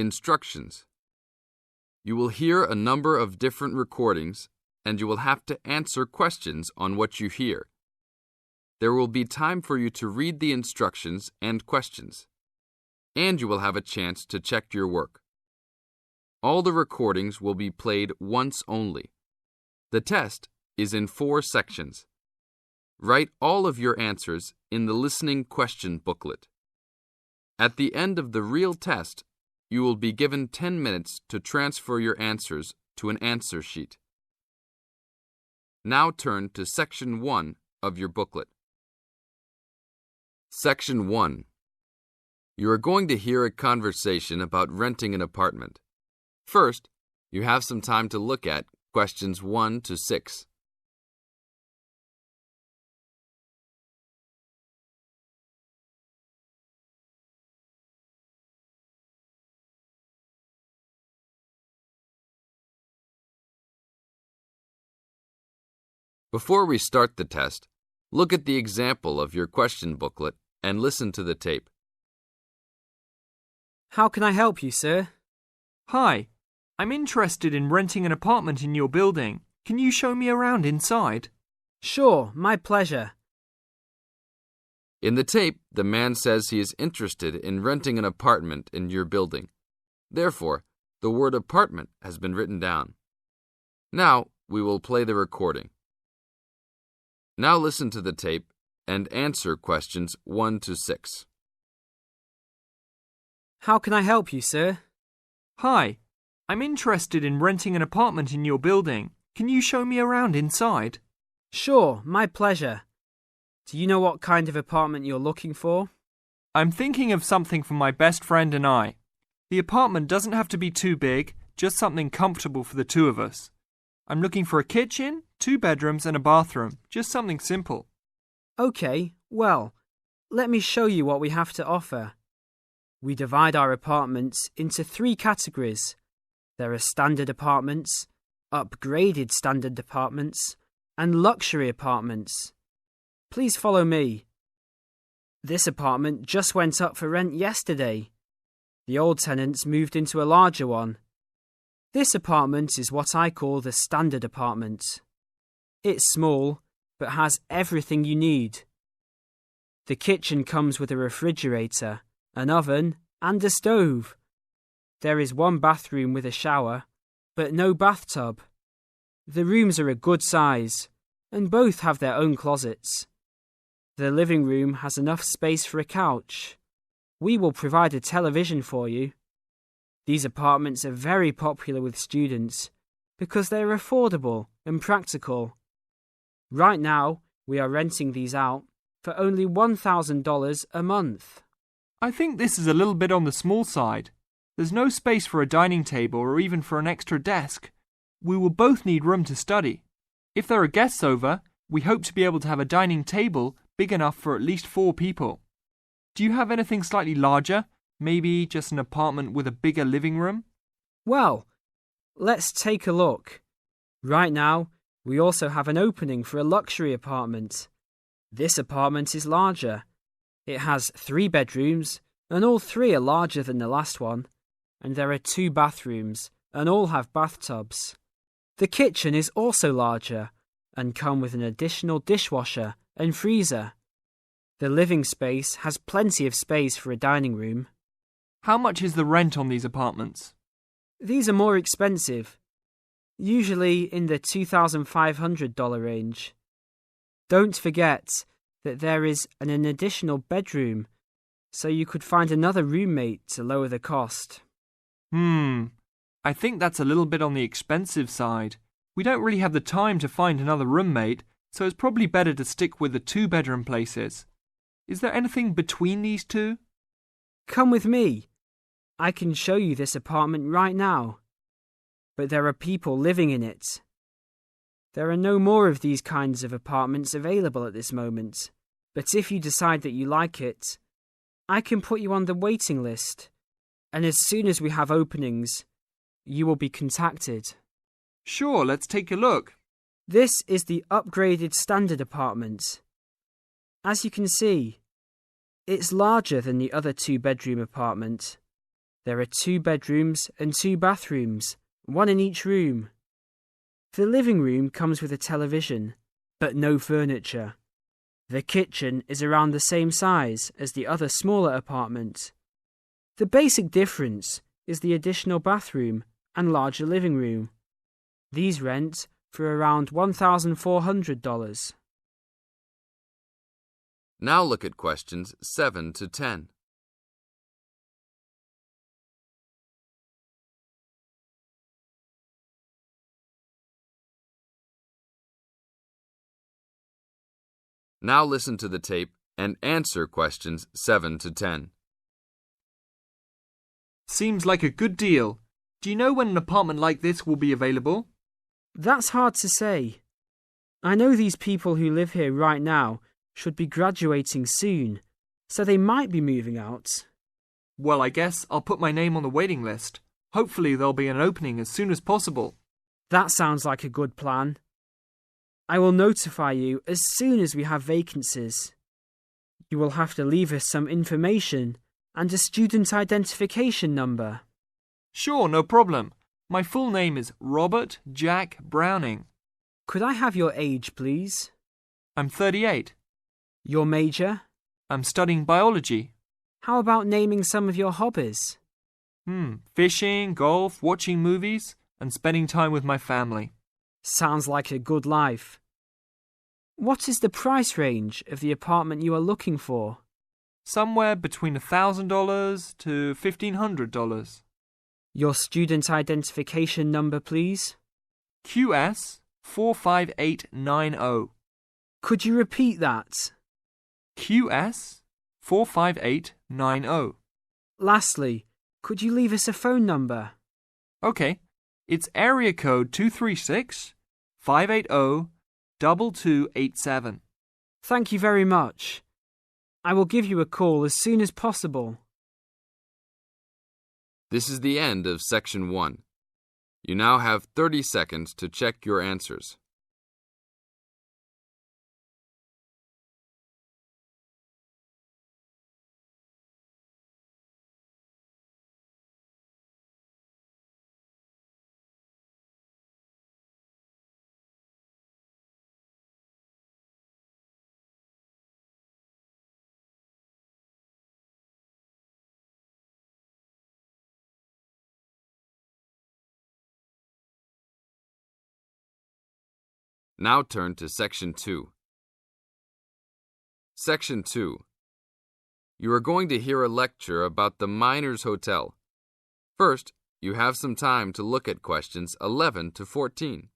Instructions. You will hear a number of different recordings, and you will have to answer questions on what you hear. There will be time for you to read the instructions and questions, and you will have a chance to check your work. All the recordings will be played once only. The test is in 4 sections. Write all of your answers in the listening question booklet. At the end of the real test, you will be given 10 minutes to transfer your answers to an answer sheet. Now turn to Section 1 of your booklet. Section 1. You are going to hear a conversation about renting an apartment. First, you have some time to look at questions 1 to 6. Before we start the test, look at the example of your question booklet and listen to the tape. How can I help you, sir? Hi, I'm interested in renting an apartment in your building. Can you show me around inside? Sure, my pleasure. In the tape, the man says he is interested in renting an apartment in your building. Therefore, the word apartment has been written down. Now, we will play the recording. Now listen to the tape and answer questions 1 to 6. How can I help you, sir? Hi, I'm interested in renting an apartment in your building. Can you show me around inside? Sure, my pleasure. Do you know what kind of apartment you're looking for? I'm thinking of something for my best friend and I. The apartment doesn't have to be too big, just something comfortable for the two of us. I'm looking for a kitchen, 2 bedrooms and a bathroom, just something simple. Okay, well, let me show you what we have to offer. We divide our apartments into 3 categories. There are standard apartments, upgraded standard apartments, and luxury apartments. Please follow me. This apartment just went up for rent yesterday. The old tenants moved into a larger one. This apartment is what I call the standard apartment. It's small, but has everything you need. The kitchen comes with a refrigerator, an oven, and a stove. There is 1 bathroom with a shower, but no bathtub. The rooms are a good size, and both have their own closets. The living room has enough space for a couch. We will provide a television for you. These apartments are very popular with students because they are affordable and practical. Right now, we are renting these out for only $1,000 a month. I think this is a little bit on the small side. There's no space for a dining table or even for an extra desk. We will both need room to study. If there are guests over, we hope to be able to have a dining table big enough for at least 4 people. Do you have anything slightly larger? Maybe just an apartment with a bigger living room? Well, let's take a look. Right now, we also have an opening for a luxury apartment. This apartment is larger. It has 3 bedrooms, and all 3 are larger than the last one. And there are 2 bathrooms, and all have bathtubs. The kitchen is also larger, and come with an additional dishwasher and freezer. The living space has plenty of space for a dining room. How much is the rent on these apartments? These are more expensive, usually in the $2,500 range. Don't forget that there is an additional bedroom, so you could find another roommate to lower the cost. I think that's a little bit on the expensive side. We don't really have the time to find another roommate, so it's probably better to stick with the 2-bedroom places. Is there anything between these 2? Come with me. I can show you this apartment right now. But there are people living in it. There are no more of these kinds of apartments available at this moment. But if you decide that you like it, I can put you on the waiting list. And as soon as we have openings, you will be contacted. Sure, let's take a look. This is the upgraded standard apartment. As you can see, it's larger than the other 2-bedroom apartment. There are 2 bedrooms and 2 bathrooms, one in each room. The living room comes with a television, but no furniture. The kitchen is around the same size as the other smaller apartment. The basic difference is the additional bathroom and larger living room. These rent for around $1,400. Now look at questions 7 to 10. Now listen to the tape and answer questions 7 to 10. Seems like a good deal. Do you know when an apartment like this will be available? That's hard to say. I know these people who live here right now should be graduating soon, so they might be moving out. Well, I guess I'll put my name on the waiting list. Hopefully there'll be an opening as soon as possible. That sounds like a good plan. I will notify you as soon as we have vacancies. You will have to leave us some information and a student identification number. Sure, no problem. My full name is Robert Jack Browning. Could I have your age, please? I'm 38. Your major? I'm studying biology. How about naming some of your hobbies? Fishing, golf, watching movies, and spending time with my family. Sounds like a good life. What is the price range of the apartment you are looking for? Somewhere between $1,000 to $1,500. Your student identification number, please? QS 45890. Could you repeat that? QS 45890. Lastly, could you leave us a phone number? Okay, it's area code 236 580 2287. Thank you very much. I will give you a call as soon as possible. This is the end of Section 1. You now have 30 seconds to check your answers. Now turn to Section 2. Section 2. You are going to hear a lecture about the Miners Hotel. First, you have some time to look at questions 11 to 14.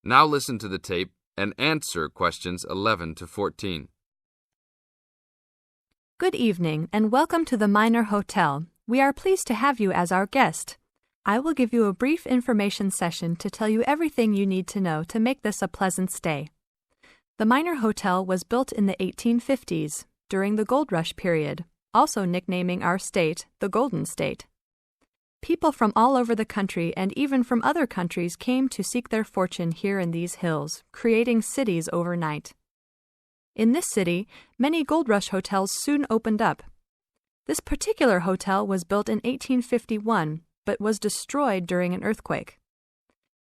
Now listen to the tape and answer questions 11 to 14. Good evening and welcome to the Miner Hotel. We are pleased to have you as our guest. I will give you a brief information session to tell you everything you need to know to make this a pleasant stay. The Miner Hotel was built in the 1850s, during the Gold Rush period, also nicknaming our state the Golden State. People from all over the country and even from other countries came to seek their fortune here in these hills, creating cities overnight. In this city, many Gold Rush hotels soon opened up. This particular hotel was built in 1851, but was destroyed during an earthquake.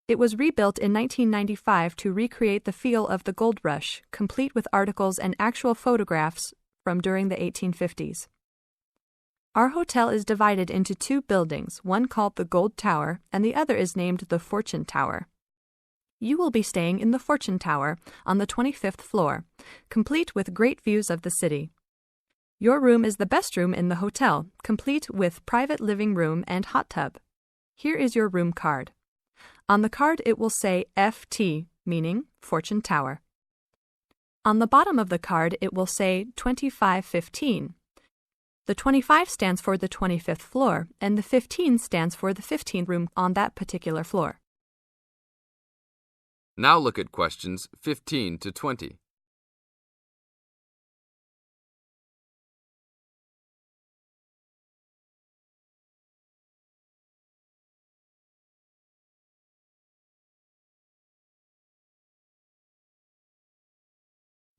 It was rebuilt in 1995 to recreate the feel of the Gold Rush, complete with articles and actual photographs from during the 1850s. Our hotel is divided into 2 buildings, one called the Gold Tower and the other is named the Fortune Tower. You will be staying in the Fortune Tower on the 25th floor, complete with great views of the city. Your room is the best room in the hotel, complete with private living room and hot tub. Here is your room card. On the card it will say FT, meaning Fortune Tower. On the bottom of the card it will say 2515. The 25 stands for the 25th floor, and the 15 stands for the 15th room on that particular floor. Now look at questions 15 to 20.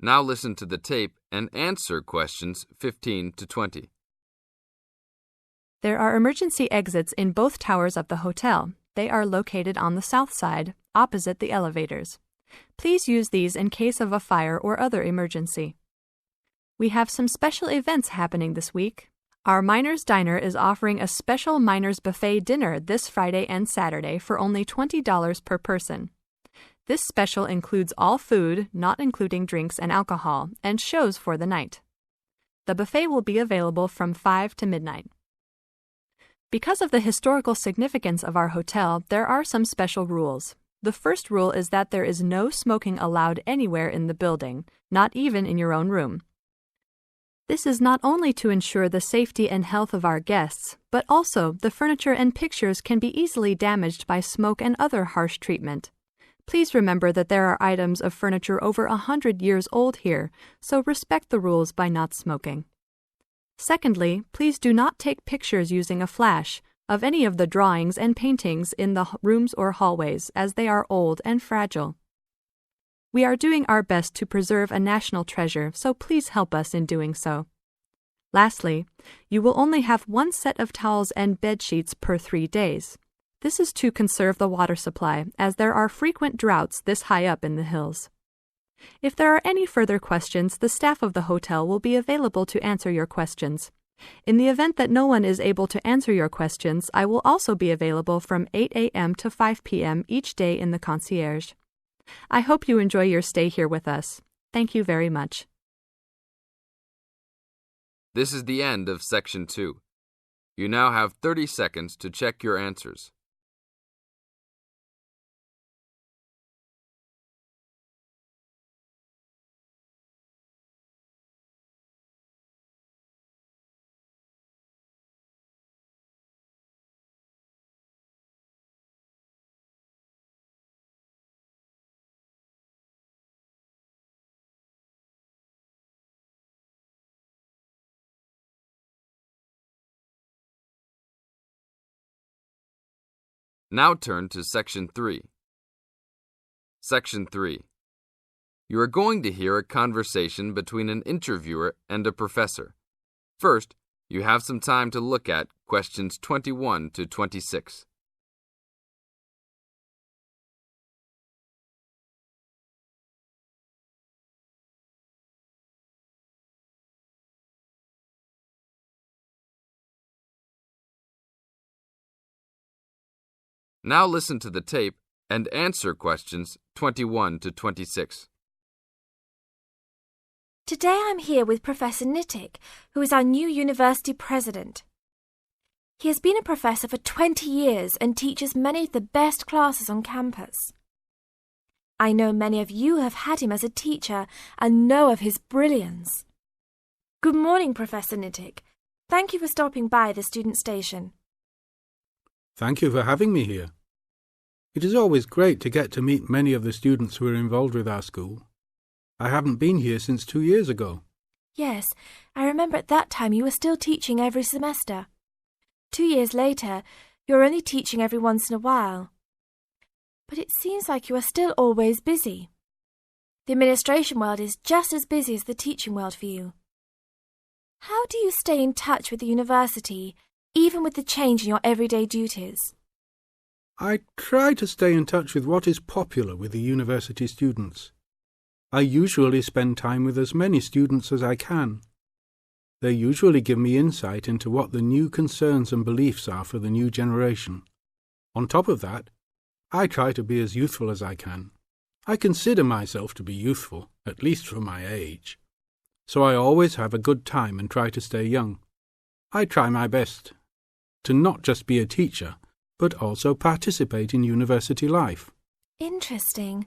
Now listen to the tape and answer questions 15 to 20. There are emergency exits in both towers of the hotel. They are located on the south side, opposite the elevators. Please use these in case of a fire or other emergency. We have some special events happening this week. Our Miners Diner is offering a special Miners Buffet dinner this Friday and Saturday for only $20 per person. This special includes all food, not including drinks and alcohol, and shows for the night. The buffet will be available from 5 to midnight. Because of the historical significance of our hotel, there are some special rules. The first rule is that there is no smoking allowed anywhere in the building, not even in your own room. This is not only to ensure the safety and health of our guests, but also the furniture and pictures can be easily damaged by smoke and other harsh treatment. Please remember that there are items of furniture over 100 years old here, so respect the rules by not smoking. Secondly, please do not take pictures using a flash of any of the drawings and paintings in the rooms or hallways, as they are old and fragile. We are doing our best to preserve a national treasure, so please help us in doing so. Lastly, you will only have one set of towels and bed sheets per 3 days. This is to conserve the water supply, as there are frequent droughts this high up in the hills. If there are any further questions, the staff of the hotel will be available to answer your questions. In the event that no one is able to answer your questions, I will also be available from 8 a.m. to 5 p.m. each day in the concierge. I hope you enjoy your stay here with us. Thank you very much. This is the end of Section 2. You now have 30 seconds to check your answers. Now turn to Section 3. Section 3. You are going to hear a conversation between an interviewer and a professor. First, you have some time to look at questions 21 to 26. Now listen to the tape and answer questions 21 to 26. Today I'm here with Professor Nittick, who is our new university president. He has been a professor for 20 years and teaches many of the best classes on campus. I know many of you have had him as a teacher and know of his brilliance. Good morning, Professor Nittick. Thank you for stopping by the student station. Thank you for having me here. It is always great to get to meet many of the students who are involved with our school. I haven't been here since 2 years ago. Yes, I remember at that time you were still teaching every semester. 2 years later, you're only teaching every once in a while. But it seems like you are still always busy. The administration world is just as busy as the teaching world for you. How do you stay in touch with the university, even with the change in your everyday duties? I try to stay in touch with what is popular with the university students. I usually spend time with as many students as I can. They usually give me insight into what the new concerns and beliefs are for the new generation. On top of that, I try to be as youthful as I can. I consider myself to be youthful, at least for my age. So I always have a good time and try to stay young. I try my best to not just be a teacher, but also participate in university life. Interesting.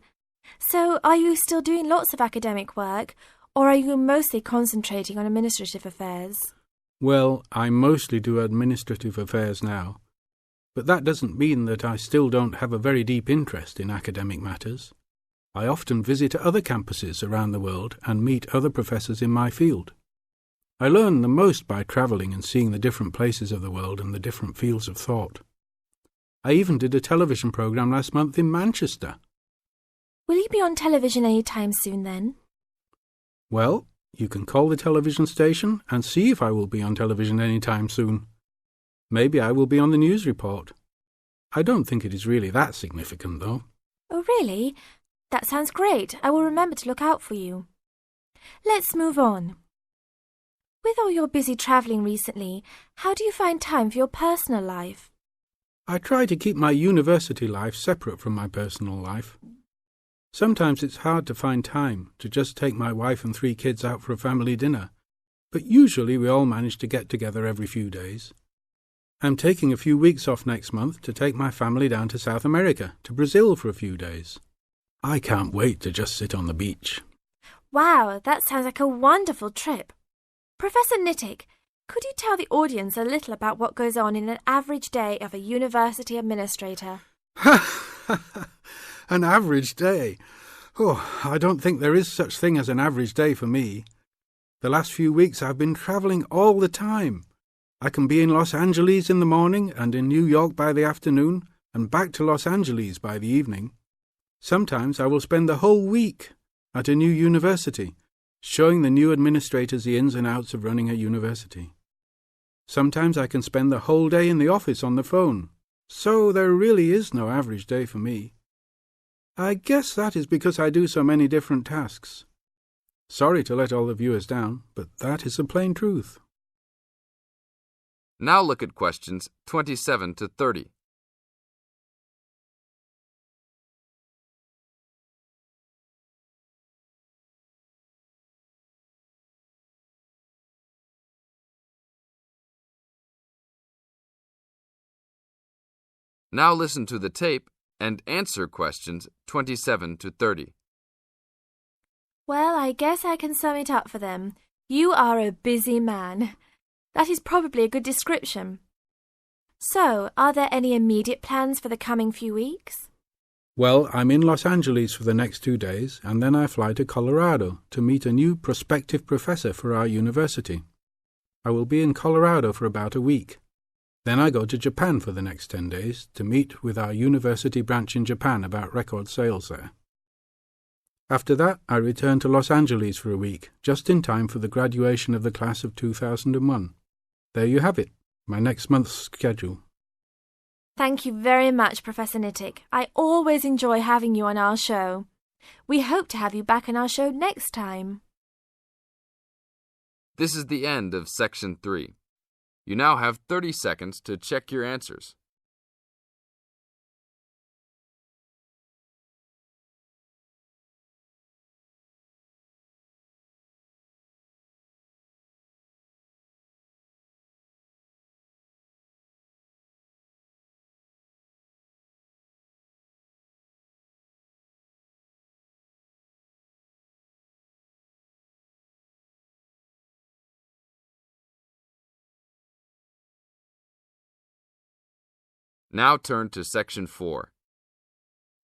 So, are you still doing lots of academic work, or are you mostly concentrating on administrative affairs? Well, I mostly do administrative affairs now, but that doesn't mean that I still don't have a very deep interest in academic matters. I often visit other campuses around the world and meet other professors in my field. I learn the most by travelling and seeing the different places of the world and the different fields of thought. I even did a television programme last month in Manchester. Will you be on television any time soon then? Well, you can call the television station and see if I will be on television any time soon. Maybe I will be on the news report. I don't think it is really that significant, though. Oh, really? That sounds great. I will remember to look out for you. Let's move on. With all your busy travelling recently, how do you find time for your personal life? I try to keep my university life separate from my personal life. Sometimes it's hard to find time to just take my wife and 3 kids out for a family dinner, but usually we all manage to get together every few days. I'm taking a few weeks off next month to take my family down to South America, to Brazil for a few days. I can't wait to just sit on the beach. Wow, that sounds like a wonderful trip. Professor Nittick, could you tell the audience a little about what goes on in an average day of a university administrator? An average day? Oh, I don't think there is such thing as an average day for me. The last few weeks I've been travelling all the time. I can be in Los Angeles in the morning and in New York by the afternoon and back to Los Angeles by the evening. Sometimes I will spend the whole week at a new university, showing the new administrators the ins and outs of running a university. Sometimes I can spend the whole day in the office on the phone, so there really is no average day for me. I guess that is because I do so many different tasks. Sorry to let all the viewers down, but that is the plain truth. Now look at questions 27 to 30. Now listen to the tape and answer questions 27 to 30. Well, I guess I can sum it up for them. You are a busy man. That is probably a good description. So, are there any immediate plans for the coming few weeks? Well, I'm in Los Angeles for the next 2 days, and then I fly to Colorado to meet a new prospective professor for our university. I will be in Colorado for about a week. Then I go to Japan for the next 10 days to meet with our university branch in Japan about record sales there. After that, I return to Los Angeles for a week, just in time for the graduation of the class of 2001. There you have it, my next month's schedule. Thank you very much, Professor Nittick. I always enjoy having you on our show. We hope to have you back on our show next time. This is the end of Section 3. You now have 30 seconds to check your answers. Now turn to Section 4.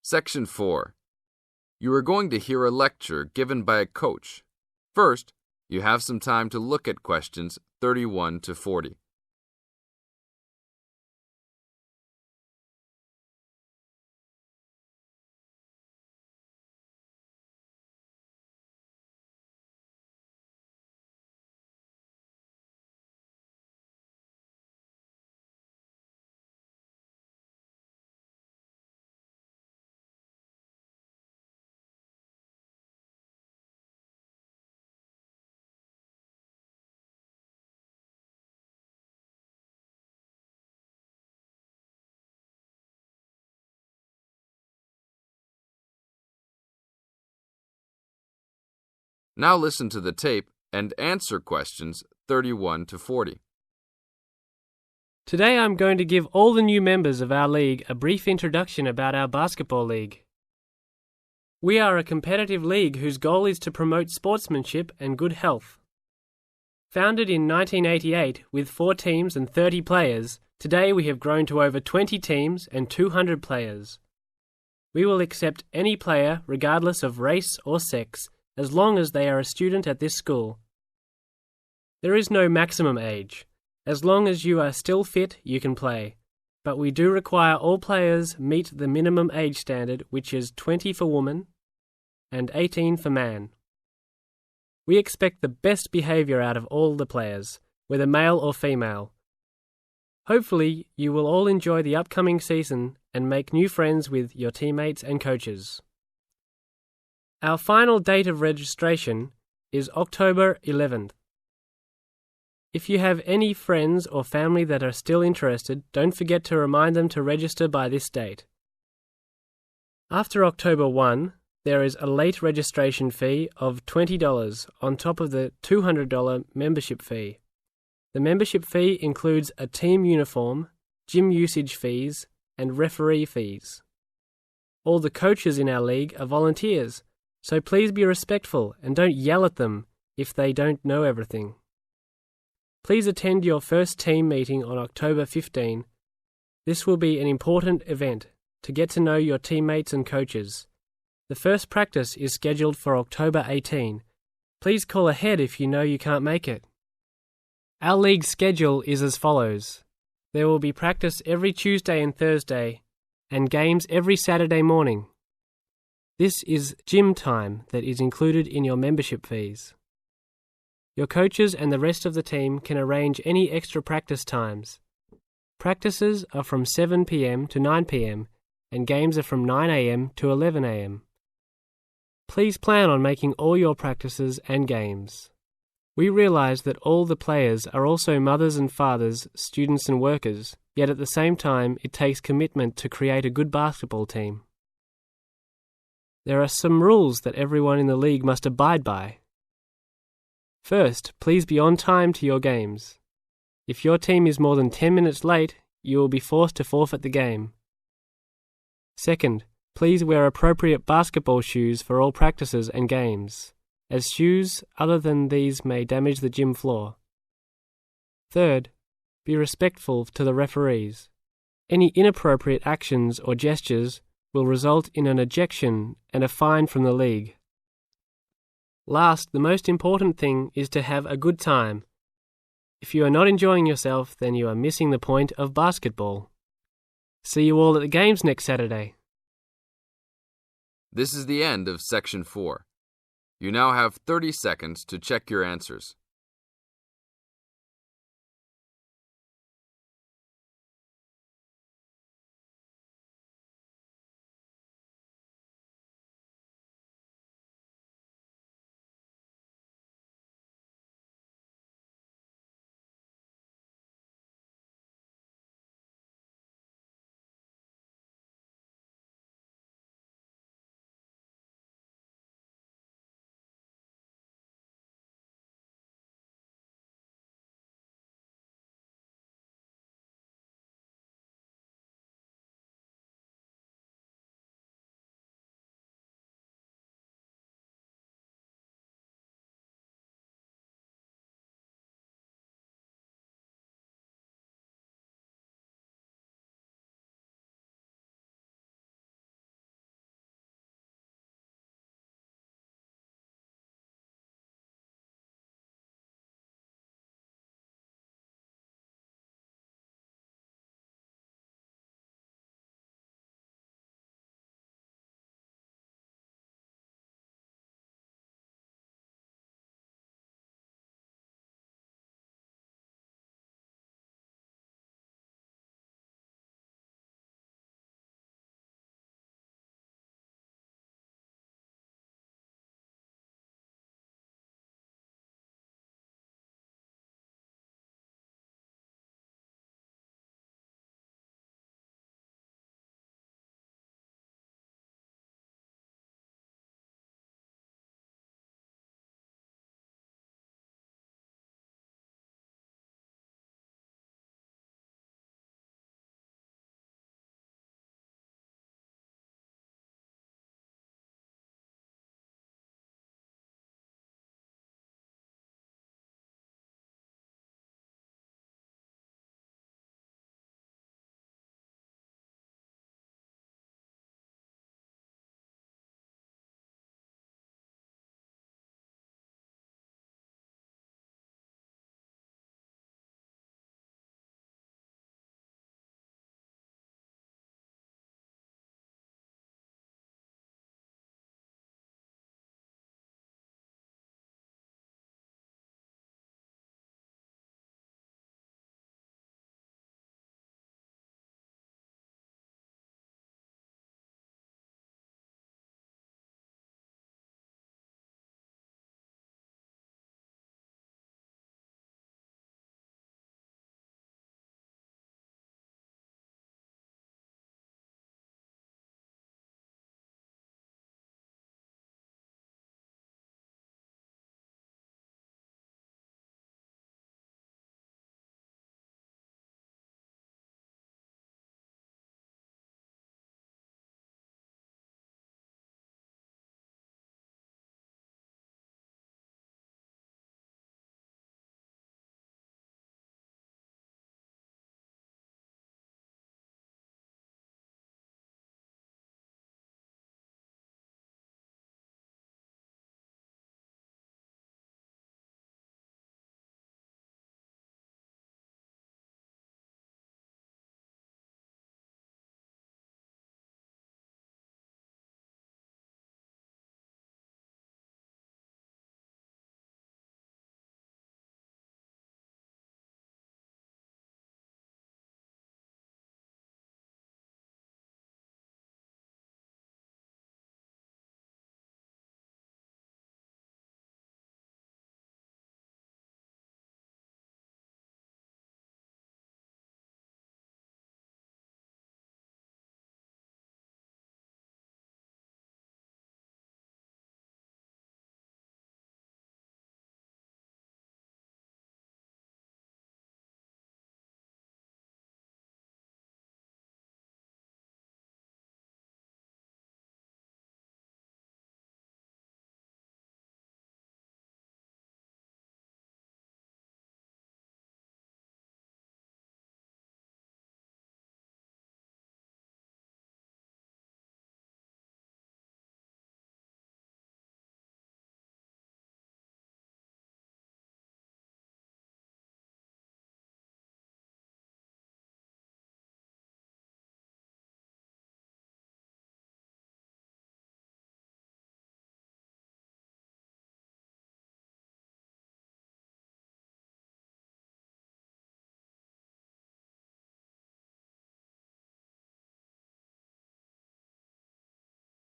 Section 4. You are going to hear a lecture given by a coach. First, you have some time to look at questions 31 to 40. Now listen to the tape and answer questions 31 to 40. Today I'm going to give all the new members of our league a brief introduction about our basketball league. We are a competitive league whose goal is to promote sportsmanship and good health. Founded in 1988 with 4 teams and 30 players, today we have grown to over 20 teams and 200 players. We will accept any player regardless of race or sex, as long as they are a student at this school. There is no maximum age. As long as you are still fit, you can play. But we do require all players meet the minimum age standard, which is 20 for woman and 18 for man. We expect the best behaviour out of all the players, whether male or female. Hopefully, you will all enjoy the upcoming season and make new friends with your teammates and coaches. Our final date of registration is October 11th. If you have any friends or family that are still interested, don't forget to remind them to register by this date. After October 1, there is a late registration fee of $20 on top of the $200 membership fee. The membership fee includes a team uniform, gym usage fees, and referee fees. All the coaches in our league are volunteers, so please be respectful and don't yell at them if they don't know everything. Please attend your first team meeting on October 15. This will be an important event to get to know your teammates and coaches. The first practice is scheduled for October 18. Please call ahead if you know you can't make it. Our league schedule is as follows. There will be practice every Tuesday and Thursday, and games every Saturday morning. This is gym time that is included in your membership fees. Your coaches and the rest of the team can arrange any extra practice times. Practices are from 7 p.m. to 9 p.m. and games are from 9 a.m. to 11 a.m. Please plan on making all your practices and games. We realize that all the players are also mothers and fathers, students and workers, yet at the same time it takes commitment to create a good basketball team. There are some rules that everyone in the league must abide by. First, please be on time to your games. If your team is more than 10 minutes late, you will be forced to forfeit the game. Second, please wear appropriate basketball shoes for all practices and games, as shoes other than these may damage the gym floor. Third, be respectful to the referees. Any inappropriate actions or gestures will result in an ejection and a fine from the league. Last, the most important thing is to have a good time. If you are not enjoying yourself, then you are missing the point of basketball. See you all at the games next Saturday. This is the end of Section 4. You now have 30 seconds to check your answers.